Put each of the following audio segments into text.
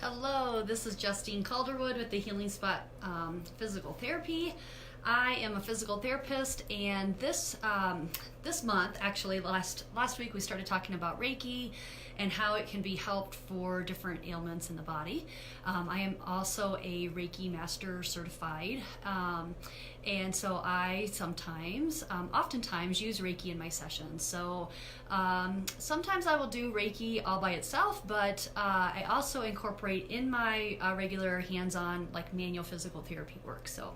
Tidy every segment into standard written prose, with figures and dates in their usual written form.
Hello, this is Justine Calderwood with the Healing Spot Physical Therapy. I am a physical therapist, and this month, actually last week, we started talking about Reiki and how it can be helped for different ailments in the body. I am also a Reiki Master certified, and so I oftentimes use Reiki in my sessions. So sometimes I will do Reiki all by itself, but I also incorporate in my regular hands-on, like manual physical therapy work. So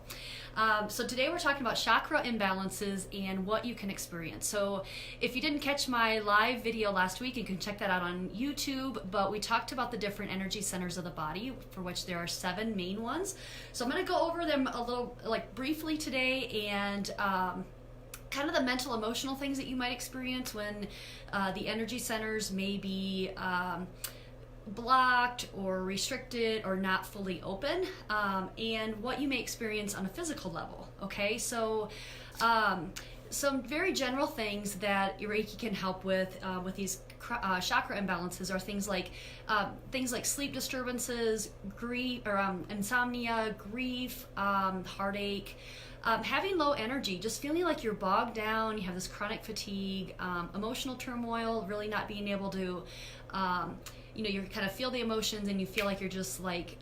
today we're talking about chakra imbalances and what you can experience. So if you didn't catch my live video last week, you can check that out on YouTube, but we talked about the different energy centers of the body, for which there are 7 main ones. So I'm going to go over them a little, briefly today, and kind of the mental emotional things that you might experience when the energy centers may be blocked or restricted or not fully open, and what you may experience on a physical level. Okay, so some very general things that Reiki can help with these chakra imbalances are things like sleep disturbances, grief, or insomnia, grief, heartache, having low energy, just feeling like you're bogged down, you have this chronic fatigue, emotional turmoil, really not being able to you kind of feel the emotions, and you feel like you're just like,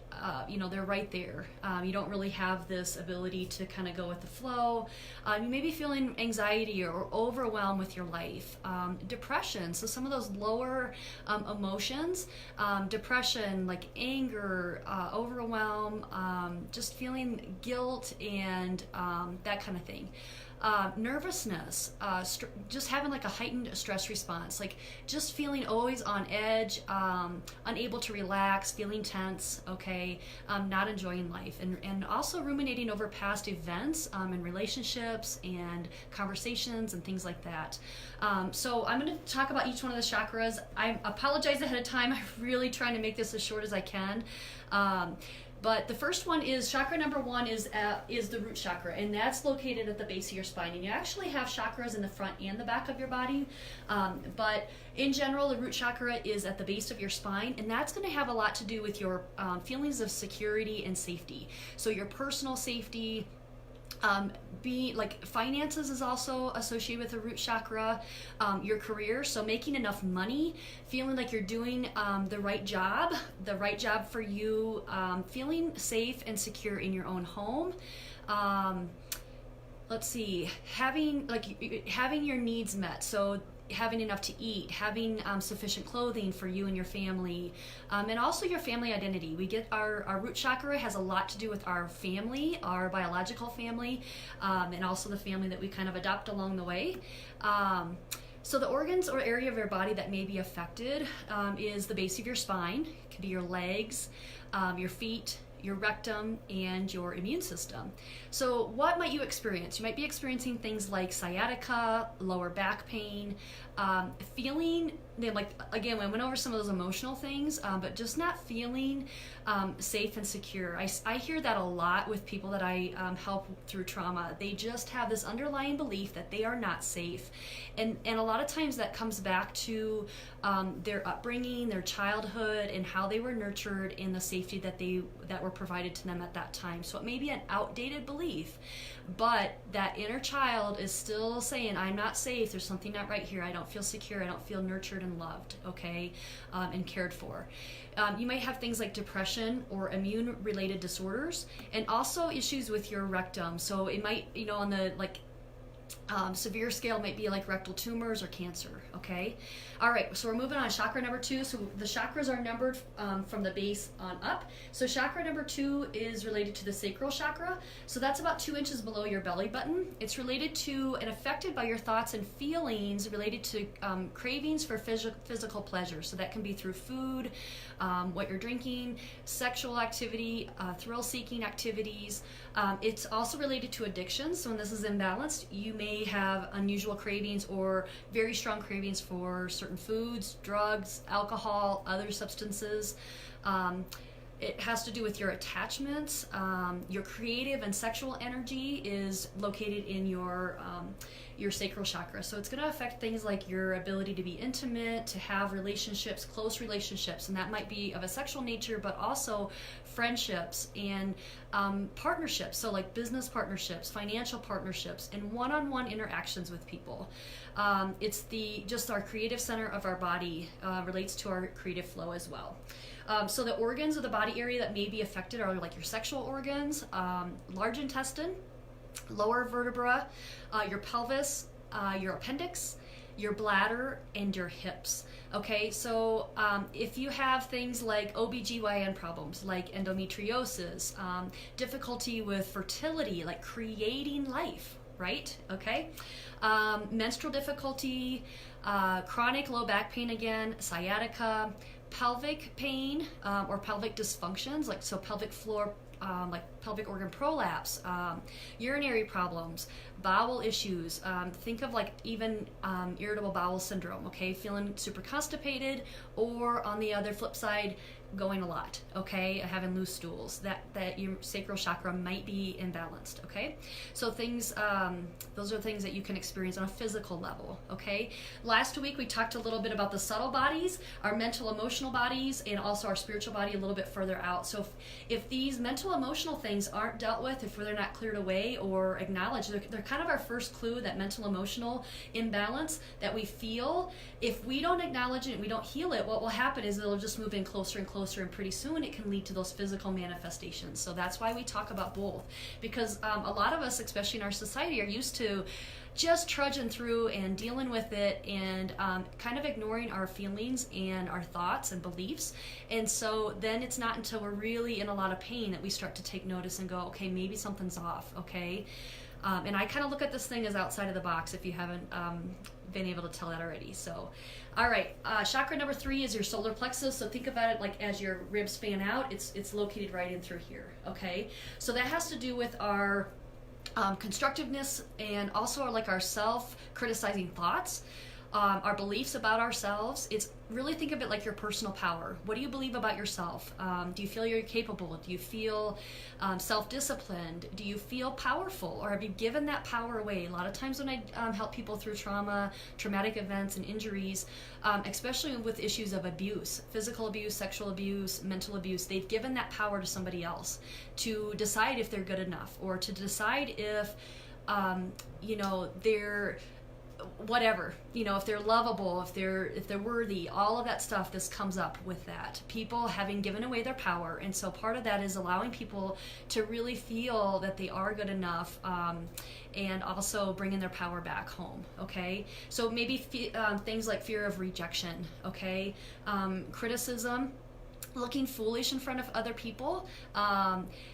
they're right there. You don't really have this ability to kind of go with the flow. You may be feeling anxiety or overwhelmed with your life. Depression, so some of those lower emotions, depression, like anger, overwhelm, just feeling guilt and that kind of thing. Nervousness, just having like a heightened stress response, like just feeling always on edge, unable to relax, feeling tense, okay, not enjoying life, and also ruminating over past events and relationships and conversations and things like that. So I'm going to talk about each one of the chakras. I apologize ahead of time. I'm really trying to make this as short as I can. But the first one is chakra number 1 is the root chakra, and that's located at the base of your spine. And you actually have chakras in the front and the back of your body, but in general, the root chakra is at the base of your spine, and that's going to have a lot to do with your feelings of security and safety. So your personal safety. Being like finances is also associated with the root chakra, your career, so making enough money, feeling like you're doing the right job for you, feeling safe and secure in your own home. Let's see, having your needs met, so having enough to eat, having sufficient clothing for you and your family, and also your family identity. We get our root chakra has a lot to do with our family, our biological family, and also the family that we kind of adopt along the way. So the organs or area of your body that may be affected is the base of your spine. It could be your legs, your feet, your rectum, and your immune system. So what might you experience? You might be experiencing things like sciatica, lower back pain, feeling like, again, I went over some of those emotional things, but just not feeling safe and secure. I hear that a lot with people that I help through trauma. They just have this underlying belief that they are not safe, and a lot of times that comes back to their upbringing, their childhood, and how they were nurtured in the safety that were provided to them at that time. So it may be an outdated belief, but that inner child is still saying, I'm not safe, there's something not right here, I don't feel secure, I don't feel nurtured and loved, okay, and cared for. You might have things like depression or immune related disorders, and also issues with your rectum. So it might, on the severe scale, might be like rectal tumors or cancer. Okay, all right, so we're moving on. Chakra number 2, so the chakras are numbered from the base on up. So chakra number 2 is related to the sacral chakra, so that's about 2 inches below your belly button. It's related to and affected by your thoughts and feelings related to cravings for physical pleasure. So that can be through food, what you're drinking, sexual activity, thrill-seeking activities. It's also related to addictions. So when this is imbalanced, you may have unusual cravings or very strong cravings for certain foods, drugs, alcohol, other substances. It has to do with your attachments. Your creative and sexual energy is located in your sacral chakra. So it's going to affect things like your ability to be intimate, to have relationships, close relationships, and that might be of a sexual nature, but also friendships and partnerships. So like business partnerships, financial partnerships, and one-on-one interactions with people. It's just our creative center of our body relates to our creative flow as well. So the organs of the body area that may be affected are like your sexual organs, large intestine, lower vertebra, your pelvis, your appendix, your bladder, and your hips. Okay, so if you have things like OBGYN problems, like endometriosis, difficulty with fertility, like creating life, right? Okay, menstrual difficulty, chronic low back pain again, sciatica, pelvic pain or pelvic dysfunctions, like so pelvic floor, like pelvic organ prolapse, urinary problems, bowel issues. Think of like even irritable bowel syndrome, okay? Feeling super constipated, or on the other flip side, going a lot, okay? Having loose stools, that your sacral chakra might be imbalanced, okay? So things, those are things that you can experience on a physical level, okay? Last week we talked a little bit about the subtle bodies, our mental emotional bodies, and also our spiritual body a little bit further out. So if these mental emotional things aren't dealt with, if they're not cleared away or acknowledged, they're kind of our first clue, that mental emotional imbalance that we feel. If we don't acknowledge it and we don't heal it, what will happen is it'll just move in closer and closer, and pretty soon it can lead to those physical manifestations. So that's why we talk about both, because a lot of us, especially in our society, are used to just trudging through and dealing with it, and kind of ignoring our feelings and our thoughts and beliefs. And so then it's not until we're really in a lot of pain that we start to take notice and go, okay, maybe something's off, okay? And I kind of look at this thing as outside of the box, if you haven't been able to tell that already. So, all right, chakra number 3 is your solar plexus. So think about it like as your ribs fan out, it's located right in through here, okay? So that has to do with our constructiveness, and also like our self-criticizing thoughts, our beliefs about ourselves. It's really, think of it like your personal power. What do you believe about yourself? Do you feel you're capable? Do you feel self-disciplined? Do you feel powerful, or have you given that power away? A lot of times when I help people through traumatic events and injuries, especially with issues of abuse, physical abuse, sexual abuse, mental abuse, they've given that power to somebody else to decide if they're good enough, or to decide if they're whatever, if they're lovable, if they're worthy, all of that stuff. This comes up with that, people having given away their power. And so part of that is allowing people to really feel that they are good enough, and also bringing their power back home, okay? So maybe things like fear of rejection, okay? Criticism, looking foolish in front of other people,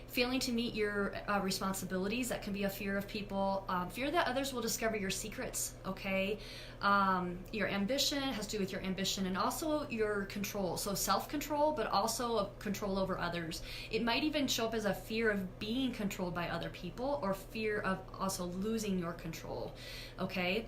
failing to meet your responsibilities. That can be a fear of people. Fear that others will discover your secrets, okay? Your ambition has to do with your ambition, and also your control. So self-control, but also control over others. It might even show up as a fear of being controlled by other people, or fear of also losing your control, okay?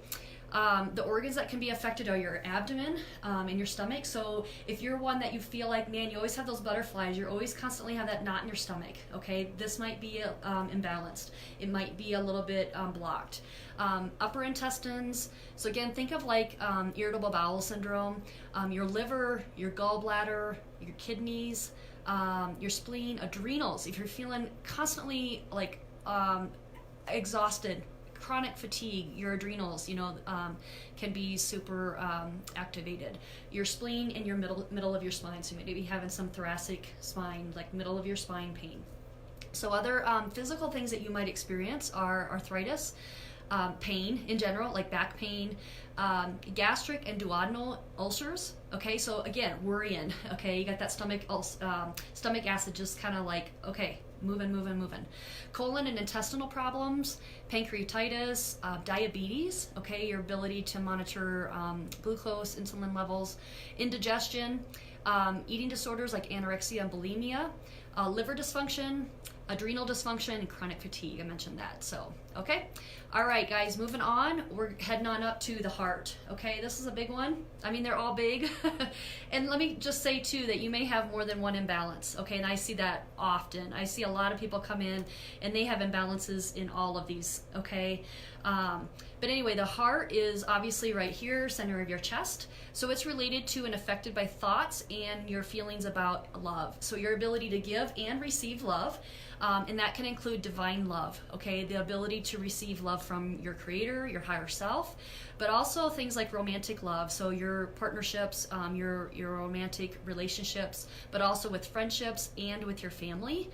The organs that can be affected are your abdomen and your stomach. So if you're one that you feel like, man, you always have those butterflies, you always constantly have that knot in your stomach, okay, this might be imbalanced. It might be a little bit blocked. Upper intestines, so again, think of like irritable bowel syndrome, your liver, your gallbladder, your kidneys, your spleen, adrenals. If you're feeling constantly like exhausted, chronic fatigue, your adrenals, can be super activated. Your spleen and your middle of your spine, so you may be having some thoracic spine, like middle of your spine pain. So other physical things that you might experience are arthritis, pain in general, like back pain, gastric and duodenal ulcers. Okay, so again, worrying. Okay, you got that stomach acid just kind of like, okay, moving. Colon and intestinal problems, pancreatitis, diabetes, okay, your ability to monitor glucose, insulin levels, indigestion, eating disorders like anorexia and bulimia, liver dysfunction, adrenal dysfunction, and chronic fatigue. I mentioned that. So, okay. All right, guys, moving on. We're heading on up to the heart. Okay, this is a big one. I mean, they're all big. And let me just say, too, that you may have more than one imbalance. Okay, and I see that often. I see a lot of people come in and they have imbalances in all of these. Okay. But anyway, the heart is obviously right here, center of your chest. So it's related to and affected by thoughts and your feelings about love. So your ability to give and receive love. And that can include divine love, okay? The ability to receive love from your creator, your higher self, but also things like romantic love. So your partnerships, your romantic relationships, but also with friendships and with your family.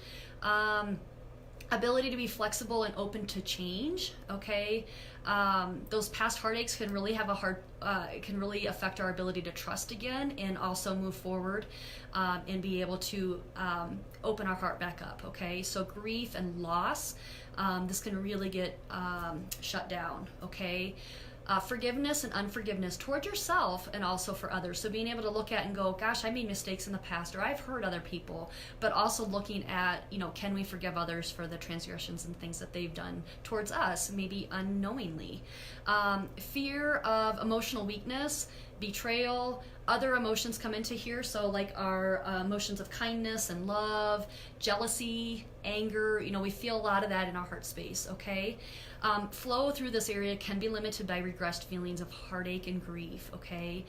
Ability to be flexible and open to change, okay? Those past heartaches can really can really affect our ability to trust again and also move forward and be able to open our heart back up, okay? So grief and loss, this can really get shut down, okay? Forgiveness and unforgiveness towards yourself and also for others. So being able to look at and go, gosh, I made mistakes in the past, or I've hurt other people, but also looking at, can we forgive others for the transgressions and things that they've done towards us, maybe unknowingly. Fear of emotional weakness, betrayal, other emotions come into here. So like our emotions of kindness and love, jealousy, anger, we feel a lot of that in our heart space, okay? Flow through this area can be limited by regressed feelings of heartache and grief, okay?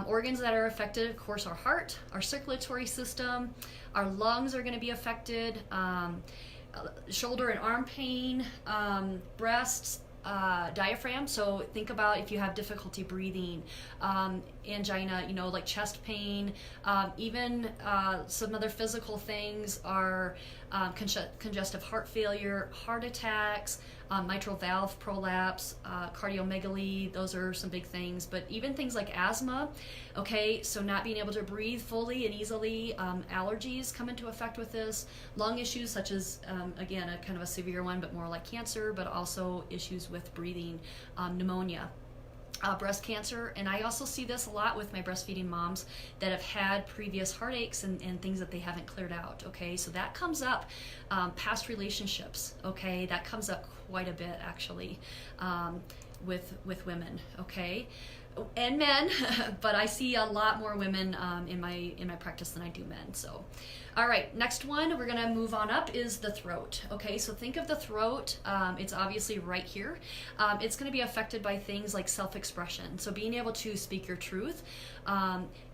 Organs that are affected, of course, our heart, our circulatory system, our lungs are going to be affected, shoulder and arm pain, breasts, diaphragm. So think about if you have difficulty breathing, angina, like chest pain, even some other physical things are congestive heart failure, heart attacks, mitral valve prolapse, cardiomegaly. Those are some big things, but even things like asthma, okay, so not being able to breathe fully and easily, allergies come into effect with this, lung issues such as, again, a kind of a severe one, but more like cancer, but also issues with breathing, pneumonia. Breast cancer, and I also see this a lot with my breastfeeding moms that have had previous heartaches and things that they haven't cleared out, okay? So that comes up, past relationships, okay? That comes up quite a bit, actually, with women, okay? And men, but I see a lot more women in my practice than I do men. So, all right, next one we're gonna move on up is the throat. Okay, so think of the throat. It's obviously right here. It's gonna be affected by things like self-expression. So being able to speak your truth,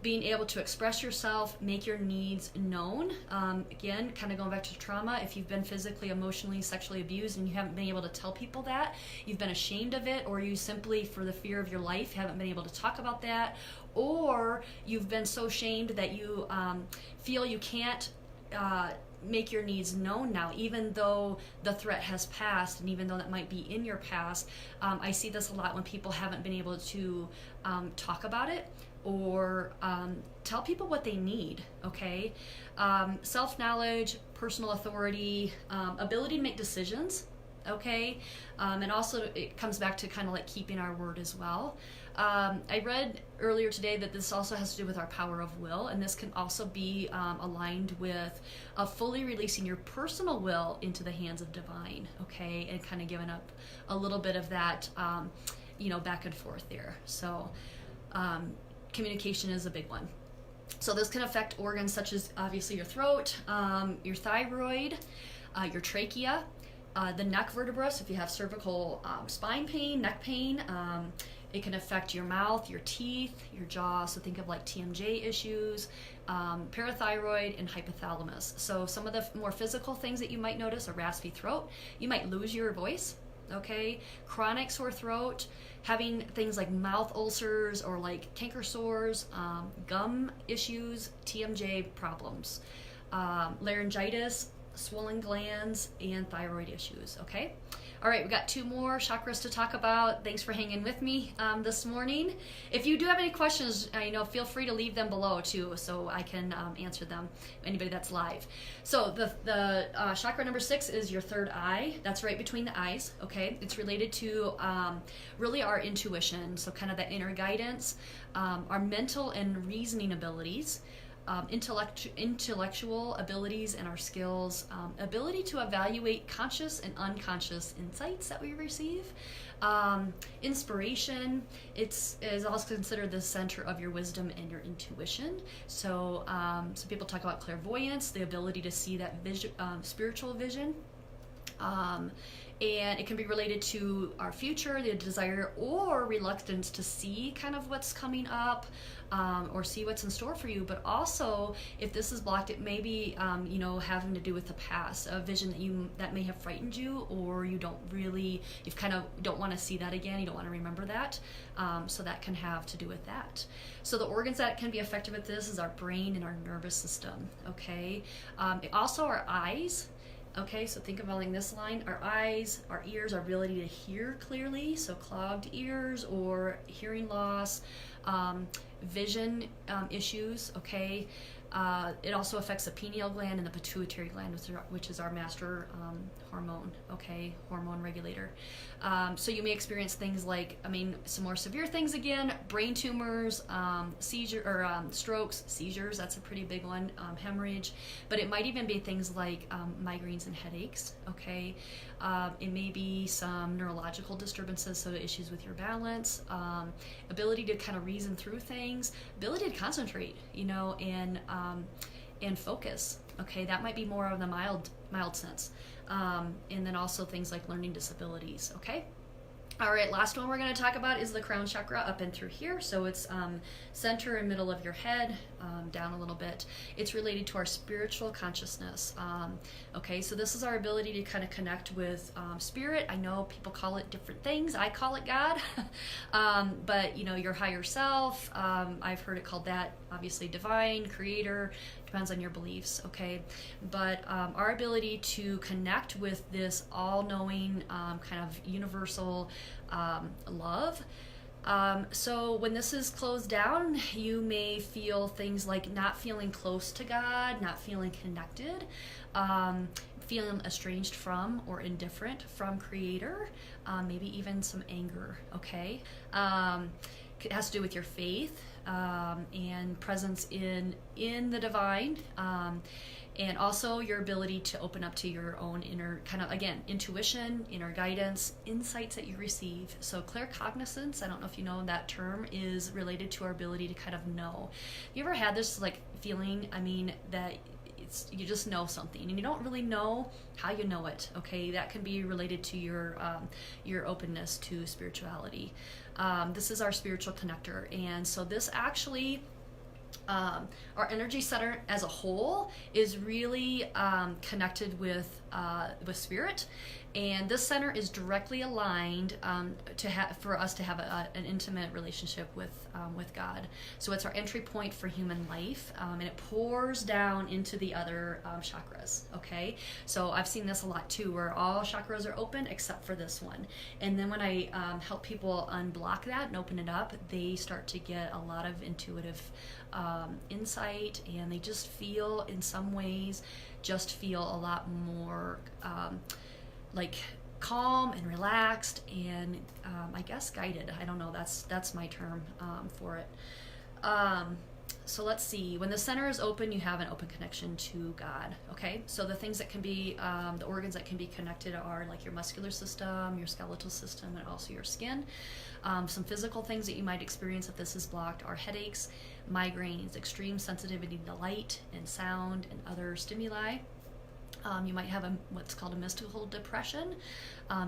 being able to express yourself, make your needs known. Again, kind of going back to trauma. If you've been physically, emotionally, sexually abused and you haven't been able to tell people that, you've been ashamed of it, or you simply, for the fear of your life, haven't been able to talk about that, or you've been so shamed that you feel you can't make your needs known now, even though the threat has passed, and even though that might be in your past. I see this a lot when people haven't been able to talk about it or tell people what they need, okay? Self-knowledge, personal authority, ability to make decisions, okay? And also it comes back to kind of like keeping our word as well. I read earlier today that this also has to do with our power of will, and this can also be aligned with fully releasing your personal will into the hands of divine, okay? And kind of giving up a little bit of that, back and forth there. So communication is a big one. So this can affect organs such as obviously your throat, your thyroid, your trachea, the neck vertebra. So if you have cervical spine pain, neck pain, it can affect your mouth, your teeth, your jaw. So think of like TMJ issues, parathyroid, and hypothalamus. So some of the more physical things that you might notice are raspy throat. You might lose your voice, okay? Chronic sore throat, having things like mouth ulcers or like canker sores, gum issues, TMJ problems, laryngitis, swollen glands, and thyroid issues, okay? All right, we got 2 more chakras to talk about. Thanks for hanging with me this morning. If you do have any questions, feel free to leave them below too, so I can answer them, anybody that's live. So the chakra number 6 is your third eye. That's right between the eyes, okay? It's related to really our intuition, so kind of that inner guidance, our mental and reasoning abilities, intellectual abilities and our skills, ability to evaluate conscious and unconscious insights that we receive, inspiration. It is also considered the center of your wisdom and your intuition. So some people talk about clairvoyance, the ability to see that vision, spiritual vision. And it can be related to our future, the desire or reluctance to see kind of what's coming up, or see what's in store for you. But also, if this is blocked, it may be, having to do with the past, a vision that may have frightened you, or you kind of don't want to see that again. You don't want to remember that. So that can have to do with that. So the organs that can be affected with this is our brain and our nervous system. Okay. Also our eyes. Okay, so think of along this line, our eyes, our ears, our ability to hear clearly, so clogged ears or hearing loss, vision issues, okay. It also affects the pineal gland and the pituitary gland, which is our master hormone, okay, hormone regulator. So you may experience things like, some more severe things again, brain tumors, strokes, seizures, that's a pretty big one, hemorrhage, but it might even be things like migraines and headaches, okay. It may be some neurological disturbances, so issues with your balance, ability to kind of reason through things, ability to concentrate, and focus. Okay, that might be more of the mild sense. And then also things like learning disabilities. Okay. All right, last one we're going to talk about is the crown chakra up and through here. So it's center and middle of your head, down a little bit. It's related to our spiritual consciousness. Okay, so this is our ability to kind of connect with spirit. I know people call it different things. I call it God, but your higher self. I've heard it called that, obviously divine, creator. Depends on your beliefs, okay? But our ability to connect with this all-knowing kind of universal love. So when this is closed down, you may feel things like not feeling close to God, not feeling connected, feeling estranged from or indifferent from Creator, maybe even some anger, okay? It has to do with your faith and presence in the divine, and also your ability to open up to your own inner kind of, again, intuition, inner guidance, insights that you receive. So claircognizance, I don't know if you know that term, is related to our ability to kind of know. You ever had this like feeling, that you just know something and you don't really know how you know it, okay? That can be related to your openness to spirituality. This is our spiritual connector, and so this actually, our energy center as a whole is really connected with spirit, and this center is directly aligned for us to have an intimate relationship with God. So it's our entry point for human life, and it pours down into the other chakras. Okay, so I've seen this a lot too, where all chakras are open except for this one. And then when I help people unblock that and open it up, they start to get a lot of intuitive insight, and they just feel, in some ways, a lot more like calm and relaxed, and I guess guided. I don't know, that's my term for it. So let's see, when the center is open, you have an open connection to God. Okay, so the things that can be, the organs that can be connected are like your muscular system, your skeletal system, and also your skin. Some physical things that you might experience if this is blocked are headaches, migraines, extreme sensitivity to light and sound and other stimuli. You might have what's called a mystical depression,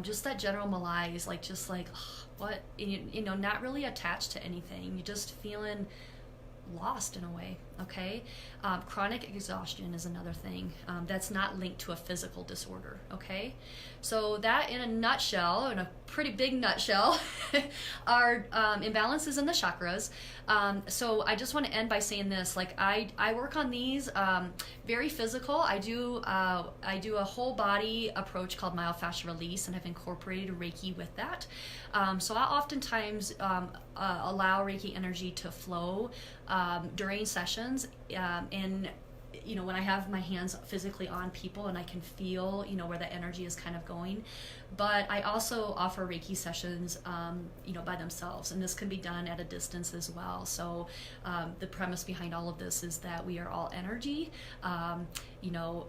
just that general malaise, what, not really attached to anything. You're just feeling lost in a way, okay? Chronic exhaustion is another thing that's not linked to a physical disorder, okay? So that, in a nutshell, in a pretty big nutshell, are imbalances in the chakras. So I just want to end by saying this, I work on these very physical. I do a whole body approach called myofascial release, and I've incorporated Reiki with that. So I oftentimes allow Reiki energy to flow during sessions, and when I have my hands physically on people and I can feel, where the energy is kind of going. But I also offer Reiki sessions, by themselves, and this can be done at a distance as well. So the premise behind all of this is that we are all energy.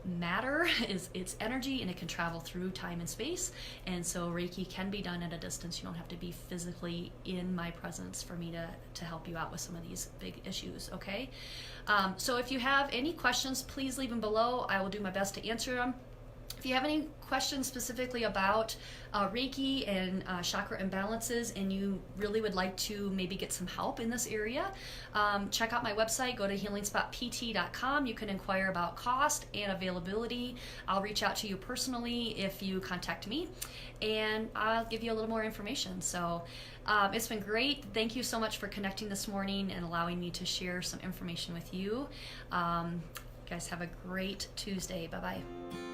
Matter it's energy, and it can travel through time and space. And so Reiki can be done at a distance. You don't have to be physically in my presence for me to help you out with some of these big issues, okay? So if you have any questions, please leave them below. I will do my best to answer them. If you have any questions specifically about Reiki and chakra imbalances, and you really would like to maybe get some help in this area, check out my website. Go to healingspotpt.com. You can inquire about cost and availability. I'll reach out to you personally if you contact me, and I'll give you a little more information. So it's been great. Thank you so much for connecting this morning and allowing me to share some information with you. Guys, have a great Tuesday. Bye-bye.